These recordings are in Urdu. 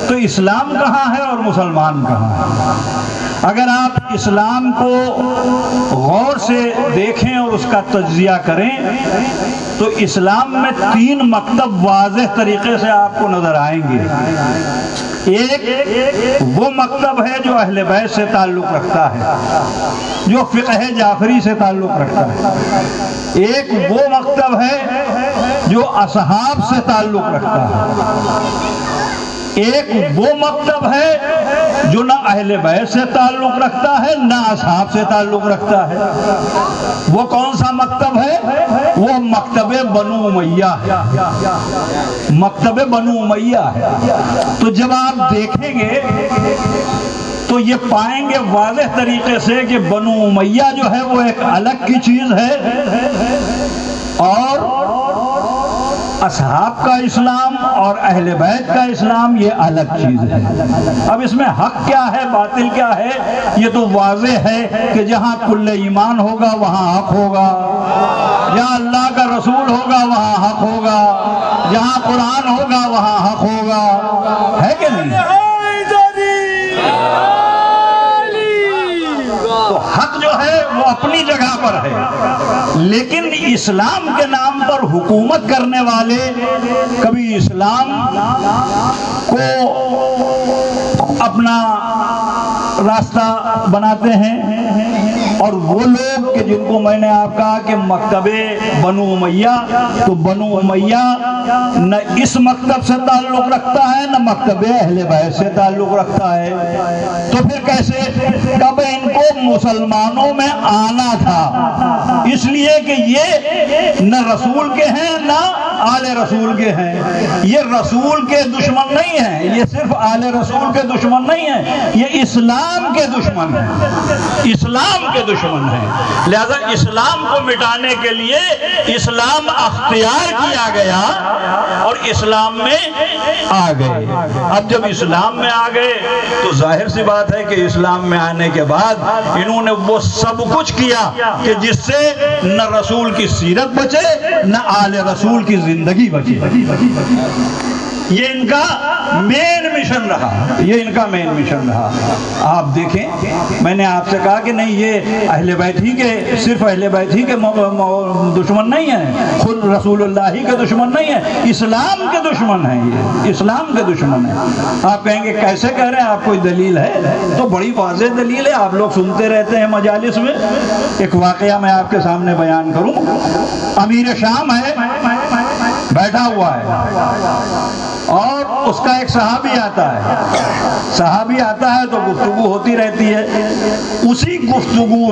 تو اسلام کہاں ہے اور مسلمان کہاں ہے؟ اگر آپ اسلام کو غور سے دیکھیں اور اس کا تجزیہ کریں تو اسلام میں 3 مکتب واضح طریقے سے آپ کو نظر آئیں گے۔ ایک وہ مکتب ہے جو اہل بیت سے تعلق رکھتا ہے، جو فقہ جعفری سے تعلق رکھتا ہے۔ ایک وہ مکتب ہے جو اصحاب سے تعلق رکھتا ہے۔ ایک وہ مکتب ہے جو نہ اہل بیت سے تعلق رکھتا ہے نہ اصحاب سے تعلق رکھتا ہے۔ وہ کون سا مکتب ہے؟ وہ مکتب بنو امیہ ہے، مکتب بنو امیہ ہے۔ تو جب آپ دیکھیں گے تو یہ پائیں گے واضح طریقے سے کہ بنو امیہ جو ہے وہ ایک الگ کی چیز ہے، اور اصحاب کا اسلام اور اہل بیت کا اسلام یہ الگ چیز ہے۔ اب اس میں حق کیا ہے باطل کیا ہے یہ تو واضح ہے کہ جہاں کل ایمان ہوگا وہاں حق ہوگا، جہاں اللہ کا رسول ہوگا وہاں حق ہوگا، جہاں قرآن ہوگا وہاں حق ہوگا، ہے کہ نہیں؟ تو حق جو ہے وہ اپنی جگہ پر ہے، لیکن اسلام کے نام پر حکومت کرنے والے کبھی اسلام کو اپنا راستہ بناتے ہیں، اور وہ لوگ کہ جن کو میں نے آپ کہا کہ مکتب بنو امیہ، تو بنو امیہ نہ اس مکتب سے تعلق رکھتا ہے نہ مکتب اہل بیت سے تعلق رکھتا ہے۔ تو پھر کیسے؟ کب ان کو مسلمانوں میں آنا تھا، اس لیے کہ یہ نہ رسول کے ہیں نہ آل رسول کے ہیں، یہ رسول کے دشمن نہیں ہیں، یہ صرف آل رسول کے دشمن نہیں ہیں، یہ اسلام کے دشمن ہیں، اسلام کے دشمن ہیں۔ لہذا اسلام کو مٹانے کے لیے اسلام اختیار کیا گیا اور اسلام میں آ گئے۔ اب جب اسلام میں آ گئے تو ظاہر سی بات ہے کہ اسلام میں آنے کے بعد انہوں نے وہ سب کچھ کیا کہ جس سے نہ رسول کی سیرت بچے نہ آل رسول کی زندگی بچے۔ یہ ان کا مین مشن رہا، یہ ان کا مین مشن رہا۔ آپ دیکھیں میں نے آپ سے کہا کہ نہیں یہ اہل بیت ہی کے، صرف اہل بیت ہی کے دشمن نہیں ہیں، خود رسول اللہ ہی کے دشمن نہیں ہیں، اسلام کے دشمن ہیں، یہ اسلام کے دشمن ہیں۔ آپ کہیں گے کیسے کہہ رہے ہیں، آپ کوئی دلیل ہے؟ تو بڑی واضح دلیل ہے، آپ لوگ سنتے رہتے ہیں مجالس میں۔ ایک واقعہ میں آپ کے سامنے بیان کروں۔ امیر شام ہے، بیٹھا ہوا ہے، اور اس کا ایک صحابی آتا ہے تو گفتگو ہوتی رہتی ہے۔ اسی گفتگو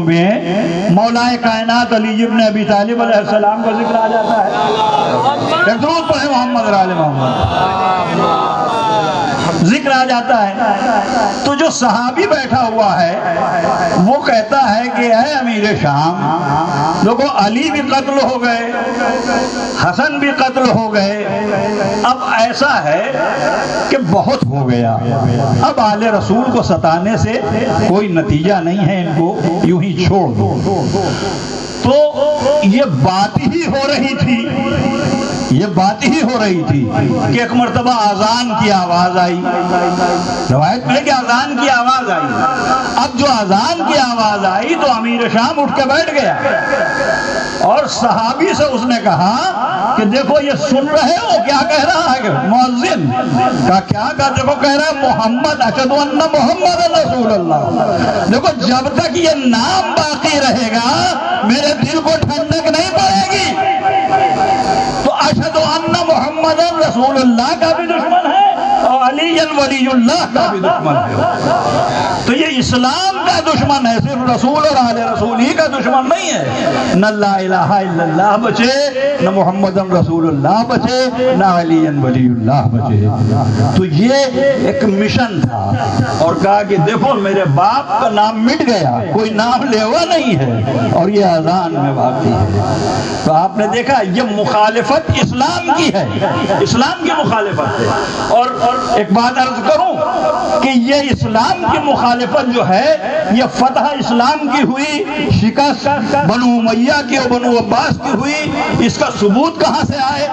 میں مولا کائنات علی ابن ابی طالب علیہ السلام کا ذکر آ جاتا ہے۔ ایک درود پڑھیں محمد علی محمد، ذکر آ جاتا ہے۔ تو جو صحابی بیٹھا ہوا ہے وہ کہتا ہے کہ اے امیر شام، دیکھو علی بھی قتل ہو گئے، حسن بھی قتل ہو گئے، اب ایسا ہے کہ بہت ہو گیا، اب آل رسول کو ستانے سے کوئی نتیجہ نہیں ہے، ان کو یوں ہی چھوڑ دو۔ تو یہ بات ہی ہو رہی تھی کہ ایک مرتبہ اذان کی آواز آئی، روایت میں کہ اذان کی آواز آئی۔ اب جو اذان کی آواز آئی تو امیر شام اٹھ کے بیٹھ گیا، اور صحابی سے اس نے کہا کہ دیکھو یہ سن رہے ہو کیا کہہ رہا ہے مؤذن کا؟ کیا کہا؟ دیکھو کہہ رہا ہے محمد، اشہد ان محمد رسول اللہ۔ دیکھو جب تک یہ نام باقی رہے گا میرے دل کو ٹھنڈک نہیں پڑے گی۔ تو اشہد ان محمد رسول اللہ کا بھی دشمن ہے اور علی ولی اللہ کا بھی دشمن ہے۔ تو یہ اسلام کا دشمن ہے، صرف رسول اور آل رسول ہی کا دشمن نہیں ہے۔ نہ لا الہ الا اللہ بچے، نہ محمد رسول اللہ بچے، نہ علی ولی اللہ بچے۔ تو یہ ایک مشن تھا، اور کہا کہ دیکھو میرے باپ کا نام مٹ گیا، کوئی نام لیوا نہیں ہے، اور یہ اذان میں باقی ہے۔ تو آپ نے دیکھا یہ مخالفت اسلام کی ہے، اسلام کی مخالفت ہے۔ اور ایک بات عرض کروں کہ یہ اسلام کی مخالفت جو ہے، یہ فتح اسلام کی ہوئی، شکست بنو امیہ کی اور بنو عباس کی ہوئی، اس کا ثبوت کہاں سے آئے؟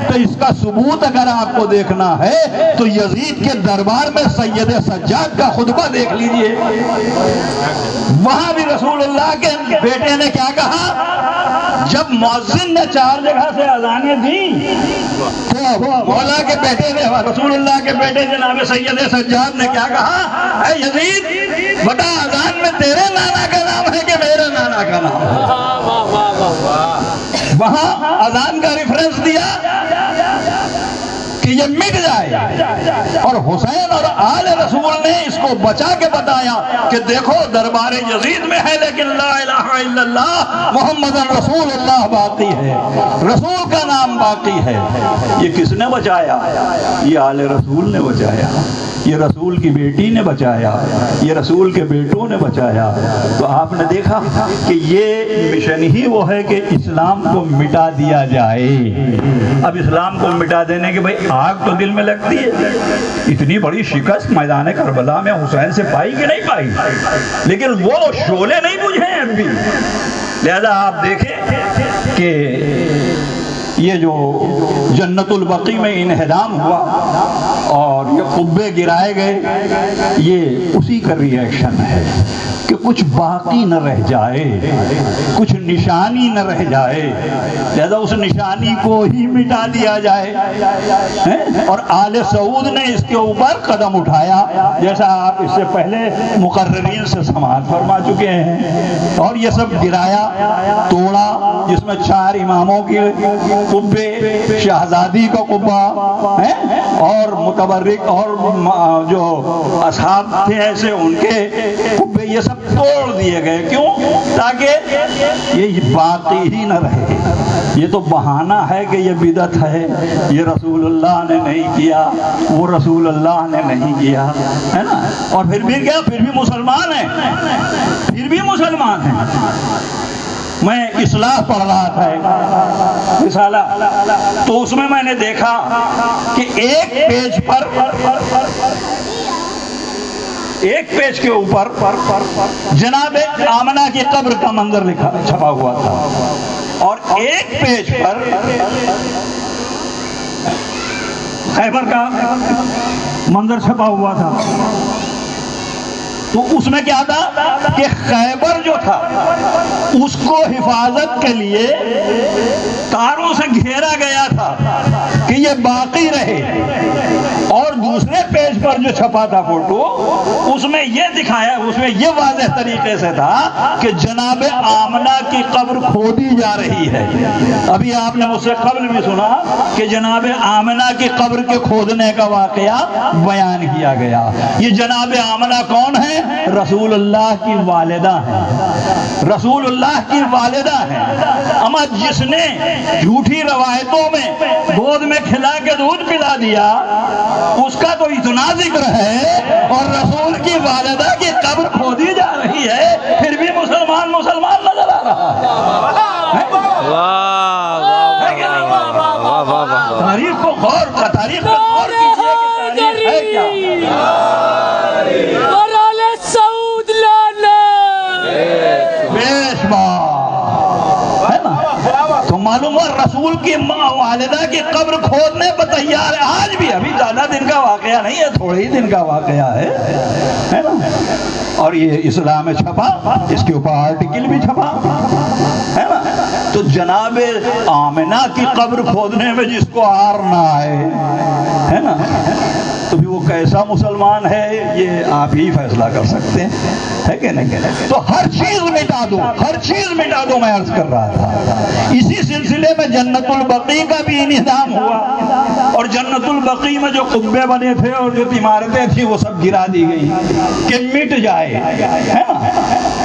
تو اس کا ثبوت اگر آپ کو دیکھنا ہے تو یزید کے دربار میں سید سجاد کا خطبہ دیکھ لیجئے۔ وہاں بھی رسول اللہ کے بیٹے نے کیا کہا؟ جب مؤذن نے 4 جگہ سے اذانیں دیں تو مولا کے بیٹے نے، رسول اللہ کے بیٹے جناب سید سجاد نے کیا کہا؟ اے یزید بتا، اذان میں تیرے نانا کا نام ہے کہ میرے نانا کا نام ہے؟ وہاں اذان کا ریفرنس دیا کہ یہ مٹ جائے، اور حسین اور آل رسول نے اس کو بچا کے بتایا کہ دیکھو دربار یزید میں ہے لیکن لا الہ الا اللہ محمد رسول اللہ باقی ہے، رسول کا نام باقی ہے۔ یہ کس نے بچایا؟ یہ آل رسول نے بچایا، یہ رسول کی بیٹی نے بچایا، یہ رسول کے بیٹوں نے بچایا۔ تو آپ نے دیکھا کہ یہ مشن ہی وہ ہے کہ اسلام کو مٹا دیا جائے۔ اب اسلام کو مٹا دینے کے بھائی آگ تو دل میں لگتی ہے، اتنی بڑی شکست میدان کربلا میں حسین سے پائی کہ نہیں پائی، لیکن وہ شعلے نہیں بجھے ہیں اب بھی۔ لہذا آپ دیکھیں کہ یہ جو جنت البقیع میں انہدام ہوا اور یہ قبے گرائے گئے، یہ اسی کا ری ایکشن ہے کہ کچھ باقی نہ رہ جائے، کچھ نشانی نہ رہ جائے، لہذا اس نشانی کو ہی مٹا دیا جائے۔ اور آل سعود نے اس کے اوپر قدم اٹھایا، جیسا آپ اس سے پہلے مقررین سے سماعت فرما چکے ہیں، اور یہ سب گرایا، توڑا، جس میں 4 اماموں کی قبے، شہزادی کا قبہ اور متبرک اور جو اصحاب تھے ایسے ان کے قبے، یہ سب توڑ دیے گئے۔ کیوں؟ تاکہ یہ باقی ہی نہ رہے۔ یہ تو بہانہ ہے کہ یہ بدعت ہے، یہ رسول اللہ نے نہیں کیا، وہ رسول اللہ نے نہیں کیا، ہے نا؟ اور پھر بھی کیا؟ پھر بھی مسلمان ہیں، پھر بھی مسلمان ہیں۔ میں اصلاح پڑھ رہا تھا رسالہ، تو اس میں نے دیکھا کہ ایک پیج کے اوپر جناب آمنہ کی قبر کا منظر لکھا چھپا ہوا تھا، اور ایک پیج پر خیبر کا منظر چھپا ہوا تھا۔ تو اس میں کیا تھا کہ خیبر جو تھا اس کو حفاظت کے لیے تاروں سے گھیرا گیا تھا کہ یہ باقی رہے، اور دوسرے پیج پر جو چھپا تھا فوٹو، اس میں یہ دکھایا، اس میں یہ واضح طریقے سے تھا کہ جناب آمنہ کی قبر کھودی جا رہی ہے۔ ابھی آپ نے مجھ سے قبل بھی سنا کہ جناب آمنہ کی قبر کے کھودنے کا واقعہ بیان کیا گیا۔ یہ جناب آمنہ کون ہے؟ رسول اللہ کی والدہ ہیں، رسول اللہ کی والدہ ہیں۔ اما جس نے جھوٹی روایتوں میں گود میں کھلا کے دودھ پلا دیا، اس کا تو اتنا ذکر ہے، اور رسول کی والدہ کی قبر کھودی جا رہی ہے، پھر بھی مسلمان نظر آ رہا ہے۔ تاریخ کو غور کا تاریخ کو غور کیجیے کہ تاریخ ہے کیا۔ تو معلوم ہوا رسول کی والدہ کی قبر کھودنے پر تیار ہے آج بھی۔ ابھی زیادہ دن کا واقعہ نہیں ہے، تھوڑے ہی دن کا واقعہ ہے نا؟ اور یہ اسلام میں چھپا، اس کے اوپر آرٹیکل بھی چھپا ہے نا؟ تو جناب آمنہ کی قبر کھودنے میں جس کو آر نہ آئے، ہے نا، تو بھی وہ کیسا مسلمان ہے یہ آپ ہی فیصلہ کر سکتے ہیں، ہے کہ نہیں؟ تو ہر چیز مٹا دو، ہر چیز مٹا دو، میں عرض کر رہا تھا۔ اسی سلسلے میں جنت البقیع کا بھی انہدام ہوا، اور جنت البقیع میں جو قبے بنے تھے اور جو عمارتیں تھیں وہ سب گرا دی گئی کہ مٹ جائے، ہے نا؟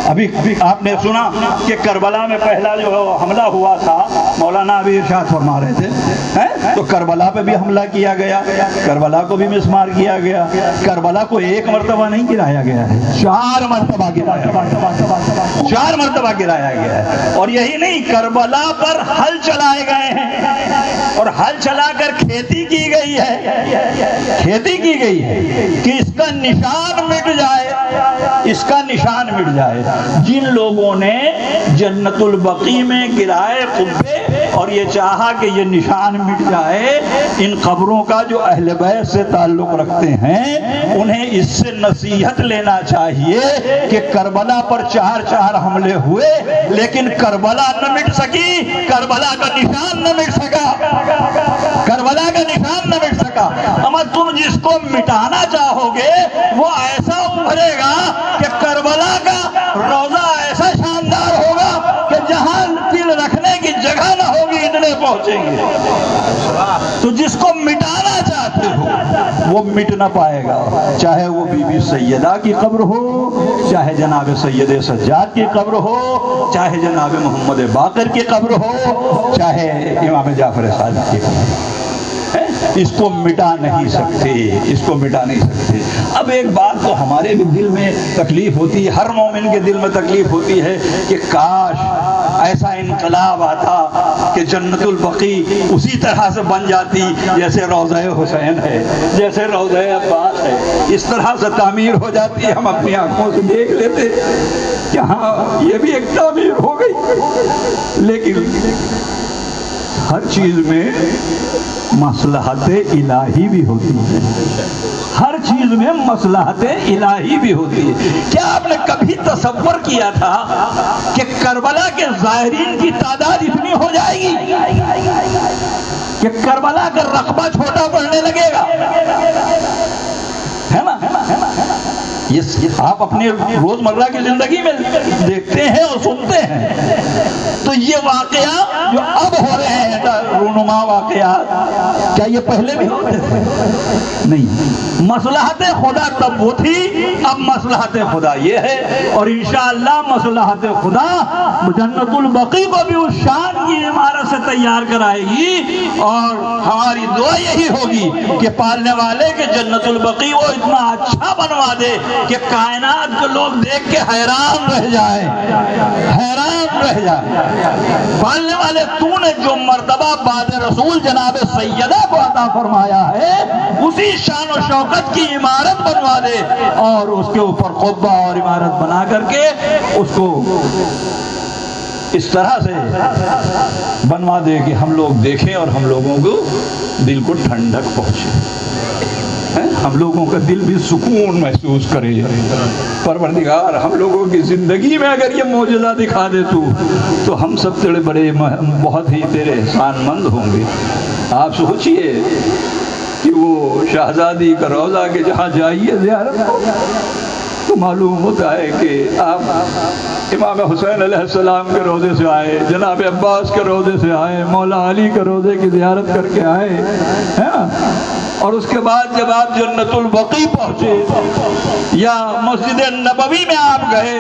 ابھی آپ نے سنا کہ کربلا میں پہلا جو حملہ ہوا تھا، مولانا ابھی ارشاد فرما رہے تھے، تو کربلا پہ بھی حملہ کیا گیا، کربلا کو بھی مسمار کیا گیا۔ کربلا کو ایک مرتبہ نہیں گرایا گیا ہے، 4 مرتبہ گرایا، 4 مرتبہ گرایا گیا ہے۔ اور یہی نہیں، کربلا پر ہل چلائے گئے ہیں، اور ہل چلا کر کھیتی کھیتی کی گئی ہے، کھیتی کی گئی ہے کہ اس کا نشان مٹ جائے، اس کا نشان مٹ جائے۔ جن لوگوں نے جنت البقیع میں گرائے قبے اور یہ چاہا کہ یہ نشان مٹ جائے، ان قبروں کا جو اہل بیت سے تعلق رکھتے ہیں انہیں اس سے نصیحت لینا چاہیے کہ کربلا پر 4 حملے ہوئے لیکن کربلا نہ مٹ سکی، کربلا کا نشان نہ مٹ سکا، کربلا کا نشان نہ مٹ سکا۔ اما تم جس کو مٹانا چاہو گے وہ ایسا ابھرے گا کہ کربلا کا روضہ ایسا شاندار ہوگا کہ جہاں دل رکھنے کی جگہ نہ ہوگی اتنے پہنچیں گے۔ تو جس کو مٹانا چاہتے ہو وہ مٹ نہ پائے گا، چاہے وہ بی بی سیدہ کی قبر ہو، چاہے جناب سید سجاد کی قبر ہو، چاہے جناب محمد باقر کی قبر ہو، چاہے امام جعفر صادق کی قبر ہو، اس کو مٹا نہیں سکتے، اس کو مٹا نہیں سکتے۔ اب ایک بات تو ہمارے بھی دل میں تکلیف ہوتی ہے، ہر مومن کے دل میں تکلیف ہوتی ہے کہ کاش ایسا انقلاب آتا کہ جنت البقیع اسی طرح سے بن جاتی جیسے روضہ حسین ہے، جیسے روضہ عباس ہے، اس طرح سے تعمیر ہو جاتی، ہم اپنی آنکھوں سے دیکھ لیتے کہ ہاں یہ بھی ایک تعمیر ہو گئی۔ لیکن ہر چیز میں مصلحت الہی بھی ہوتی ہے، ہر چیز میں مصلحت الہی بھی ہوتی ہے۔ کیا آپ نے کبھی تصور کیا تھا کہ کربلا کے زائرین کی تعداد اتنی ہو جائے گی کہ کربلا کا رقبہ چھوٹا پڑنے لگے گا؟ ہے نا؟ یہ آپ اپنے روزمرہ کی زندگی میں دیکھتے ہیں اور سنتے ہیں۔ تو یہ واقعہ جو اب ہو رہے ہیں رونما واقعات، کیا یہ پہلے بھی ہوتے تھے؟ نہیں۔ مصلحت خدا تب وہ تھی، اب مصلحت خدا یہ ہے، اور انشاءاللہ مصلحت خدا جنت البقیع کو بھی اس شان کی عمارت سے تیار کرائے گی، اور ہماری دعا یہی ہوگی کہ پالنے والے کہ جنت البقیع وہ اتنا اچھا بنوا دے کہ کائنات کے لوگ دیکھ کے حیران رہ جائیں، حیران رہ جائیں۔ پالنے والے تو نے جو مرتبہ بعد رسول جناب سیدہ کو عطا فرمایا ہے اسی شان و شوکت کی عمارت بنوا دے، اور اس کے اوپر قبہ اور عمارت بنا کر کے اس کو اس طرح سے بنوا دے کہ ہم لوگ دیکھیں اور ہم لوگوں کو دل کو ٹھنڈک پہنچے، ہم لوگوں کا دل بھی سکون محسوس کرے۔ پروردگار ہم لوگوں کی زندگی میں اگر یہ معجزہ دکھا دے تو ہم سب تیرے بڑے بہت ہی تیرے احسان مند ہوں گے۔ آپ سوچئے کہ وہ شہزادی کا روضہ کہ جہاں جائیے زیارت تو معلوم ہوتا ہے کہ آپ امام حسین علیہ السلام کے روضے سے آئے، جناب عباس کے روضے سے آئے، مولا علی کے روضے کی زیارت کر کے آئے، اور اس کے بعد جب آپ جنت البقیع پہنچے یا مسجد نبوی میں آپ گئے،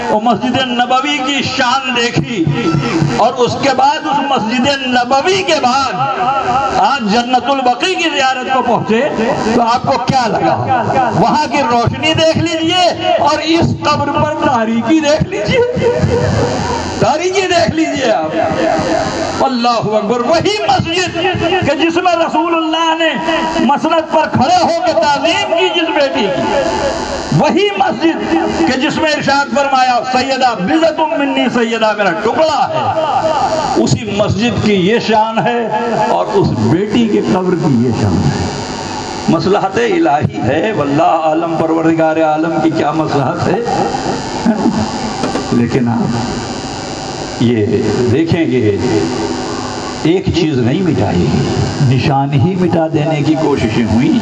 وہ مسجد نبوی کی شان دیکھی، اور اس کے بعد اس مسجد نبوی کے بعد آپ جنت البقیع کی زیارت کو پہنچے تو آپ کو کیا لگا؟ وہاں کی روشنی دیکھ لیجئے اور اس قبر پر تاریکی دیکھ لیجئے، تاریکی دیکھ لیجئے آپ۔ اللہ اکبر۔ وہی مسجد کہ جس میں رسول اللہ نے مسند پر کھڑے ہو کے تعظیم کی جس بیٹی کی، وہی مسجد کہ جس میں ارشاد فرمایا سیدہ بضعۃ منی، سیدہ میرا ٹکڑا ہے، اسی مسجد کی یہ شان ہے اور اس بیٹی کے قبر کی یہ شان ہے۔ مصلحت الہی ہے، واللہ عالم پروردگار عالم کی کیا مصلحت ہے۔ لیکن آپ یہ دیکھیں گے ایک چیز نہیں مٹائی، نشان ہی مٹا دینے کی کوششیں ہوئی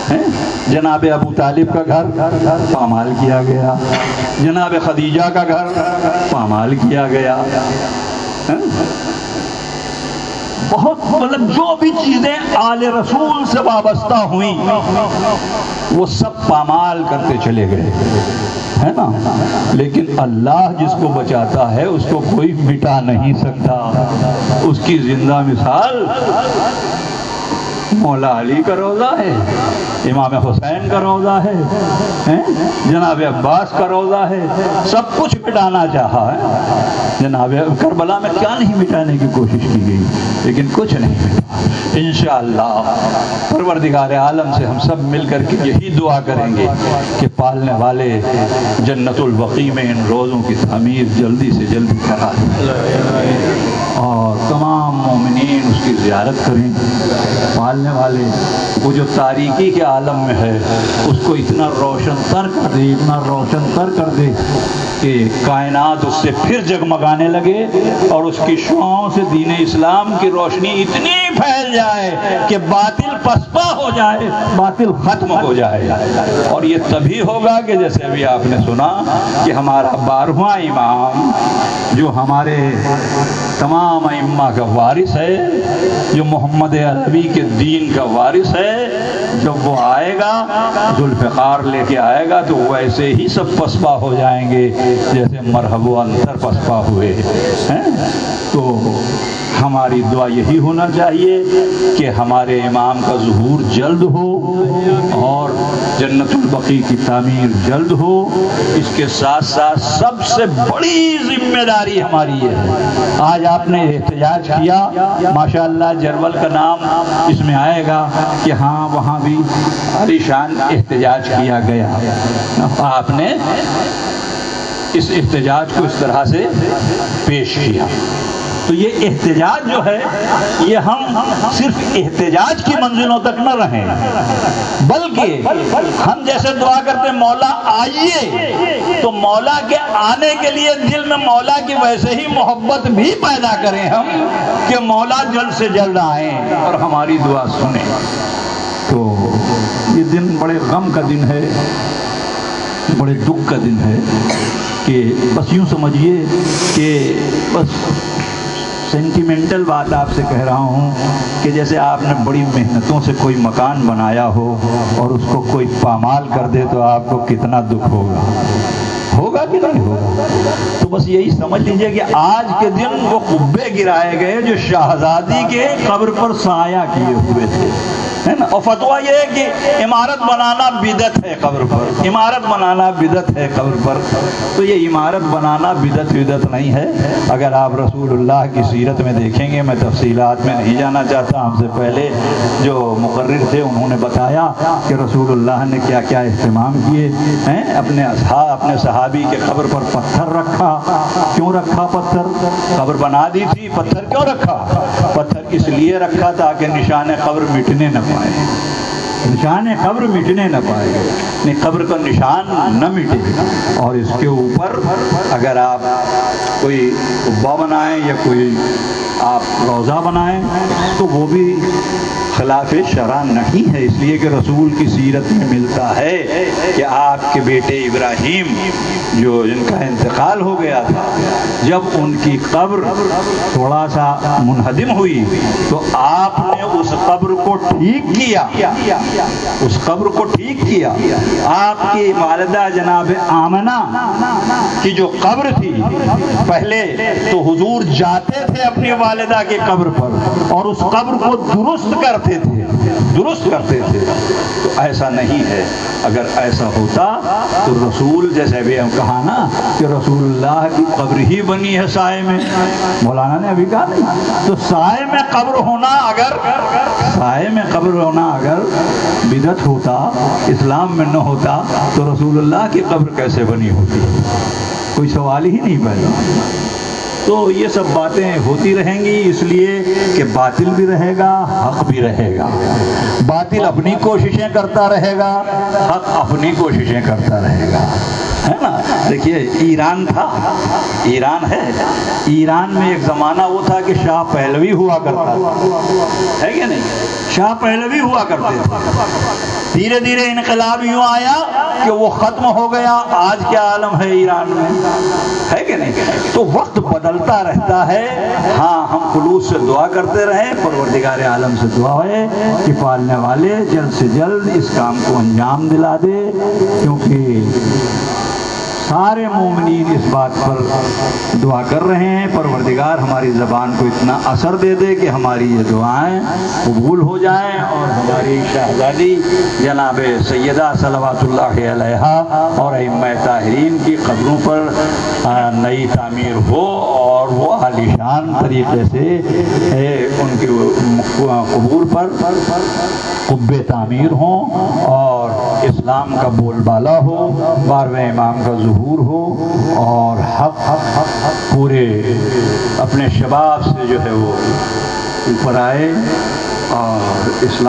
ہیں۔ جناب ابو طالب کا گھر پامال کیا گیا، جناب خدیجہ کا گھر پامال کیا گیا، بہت مطلب جو بھی چیزیں آل رسول سے وابستہ ہوئیں وہ سب پامال کرتے چلے گئے، ہے نا۔ لیکن اللہ جس کو بچاتا ہے اس کو کوئی مٹا نہیں سکتا، اس کی زندہ مثال مولا علی کا روضہ ہے، امام حسین کا روضہ ہے، جناب عباس کا روضہ ہے، سب کچھ مٹانا چاہا ہے جناب کربلا میں، کیا نہیں مٹانے کی کوشش کی گئی، لیکن کچھ نہیں مٹا۔ انشاءاللہ پروردگار عالم سے ہم سب مل کر کے یہی دعا کریں گے کہ پالنے والے جنت البقیع میں ان روزوں کی تعمیر جلدی سے جلدی کرا دیں اور تمام مومنین اس کی زیارت کریں۔ پالنے والے وہ جو تاریکی کے عالم میں ہے اس کو اتنا روشن تر کر دے، اتنا روشن تر کر دے کہ کائنات اس سے پھر جگمگانے لگے اور اس کی شعاعوں سے دین اسلام کی روشنی اتنی پھیل جائے کہ باطل پسپا ہو جائے، باطل ختم ہو جائے۔ اور یہ تبھی ہوگا کہ جیسے ابھی آپ نے سنا کہ ہمارا 12واں امام جو ہمارے تمام ائمہ کا وارث ہے، جو محمد عربی کے دین کا وارث ہے، جب وہ آئے گا ذوالفقار لے کے آئے گا تو ویسے ہی سب پسپا ہو جائیں گے جیسے مرحب و انتر پسپا ہوئے ہیں۔ تو ہماری دعا یہی ہونا چاہیے کہ ہمارے امام کا ظہور جلد ہو اور جنت البقیع کی تعمیر جلد ہو۔ اس کے ساتھ ساتھ سب سے بڑی ذمہ داری ہماری ہے، آج آپ نے احتجاج کیا، ماشاءاللہ جرول کا نام اس میں آئے گا کہ ہاں وہاں بھی عالی شان احتجاج کیا گیا، آپ نے اس احتجاج کو اس طرح سے پیش کیا۔ تو یہ احتجاج جو ہے یہ ہم صرف احتجاج کی منزلوں تک نہ رہیں، بلکہ ہم جیسے دعا کرتے مولا آئیے، تو مولا کے آنے کے لیے دل میں مولا کی ویسے ہی محبت بھی پیدا کریں ہم کہ مولا جلد سے جلد آئیں اور ہماری دعا سنیں۔ تو یہ دن بڑے غم کا دن ہے، بڑے دکھ کا دن ہے کہ بس یوں سمجھیے کہ بس سینٹیمنٹل بات آپ سے کہہ رہا ہوں کہ جیسے آپ نے بڑی محنتوں سے کوئی مکان بنایا ہو اور اس کو کوئی پامال کر دے تو آپ کو کتنا دکھ ہوگا کہ نہیں ہوگا۔ تو بس یہی سمجھ لیجئے کہ آج کے دن وہ قبے گرائے گئے جو شہزادی کے قبر پر سایہ کیے ہوئے تھے، ہے نا۔ اور فتویٰ یہ ہے کہ عمارت بنانا بدعت ہے قبر پر، عمارت بنانا بدعت ہے قبر پر۔ تو یہ عمارت بنانا بدعت نہیں ہے۔ اگر آپ رسول اللہ کی سیرت میں دیکھیں گے، میں تفصیلات میں نہیں جانا چاہتا، ہم سے پہلے جو مقرر تھے انہوں نے بتایا کہ رسول اللہ نے کیا کیا اہتمام کیے ہیں۔ اپنے صحابی کے قبر پر پتھر رکھا۔ کیوں رکھا پتھر؟ قبر بنا دی تھی، پتھر کیوں رکھا؟ پتھر اس لیے رکھا تاکہ نشان قبر مٹنے نہ پائے، نشان قبر مٹنے نہ پائے، قبر کا نشان نہ مٹے۔ اور اس کے اوپر اگر آپ کوئی قبہ بنائیں یا کوئی آپ روضہ بنائیں تو وہ بھی خلاف شرع نہیں ہے، اس لیے کہ رسول کی سیرت میں ملتا ہے کہ آپ کے بیٹے ابراہیم جو جن کا انتقال ہو گیا تھا، جب ان کی قبر تھوڑا سا منہدم ہوئی تو آپ نے اس قبر کو ٹھیک کیا، اس قبر کو ٹھیک کیا۔ آپ کی والدہ جناب آمنہ کی جو قبر تھی، پہلے تو حضور جاتے تھے اپنی والدہ کی قبر پر اور اس قبر کو درست کرتے تھے، تو ایسا نہیں ہے۔ اگر ایسا ہوتا تو رسول، جیسے بھی ہم کہا نا کہ رسول اللہ کی قبر ہی بنی ہے سائے میں، مولانا نے ابھی کہا نہیں، تو سائے میں قبر ہونا اگر بدعت ہوتا، اسلام میں نہ ہوتا، تو رسول اللہ کی قبر کیسے بنی ہوتی؟ کوئی سوال ہی نہیں پیدا۔ تو یہ سب باتیں ہوتی رہیں گی، اس لیے کہ باطل بھی رہے گا، حق بھی رہے گا۔ باطل اپنی کوششیں کرتا رہے گا، حق اپنی کوششیں کرتا رہے گا، ہے نا۔ دیکھیے ایران تھا، ایران ہے، ایران میں ایک زمانہ وہ تھا کہ شاہ پہلوی ہوا کرتا تھا، ہے کہ نہیں؟ شاہ پہلوی ہوا کرتے تھے۔ دھیرے دھیرے انقلاب یوں آیا کہ وہ ختم ہو گیا۔ آج کیا عالم ہے ایران میں، ہے کہ نہیں؟ تو وقت بدلتا رہتا ہے۔ ہاں، ہم خلوص سے دعا کرتے رہیں، پروردگار عالم سے دعا ہے کہ پالنے والے جلد سے جلد اس کام کو انجام دلا دے، کیونکہ سارے مومنین اس بات پر دعا کر رہے ہیں پروردگار ہماری زبان کو اتنا اثر دے دے کہ ہماری یہ دعائیں قبول ہو جائیں اور ہماری شہزادی جناب سیدہ صلوات اللہ علیہا اور ائمہ طاہرین کی قبروں پر نئی تعمیر ہو اور وہ عالیشان طریقے سے ان کے قبور پر قبے تعمیر ہوں اور اسلام کا بول بالا ہو، 12ویں امام کا ظہور ہو اور حق پورے اپنے شباب سے جو ہے وہ اوپر آئے اور اسلام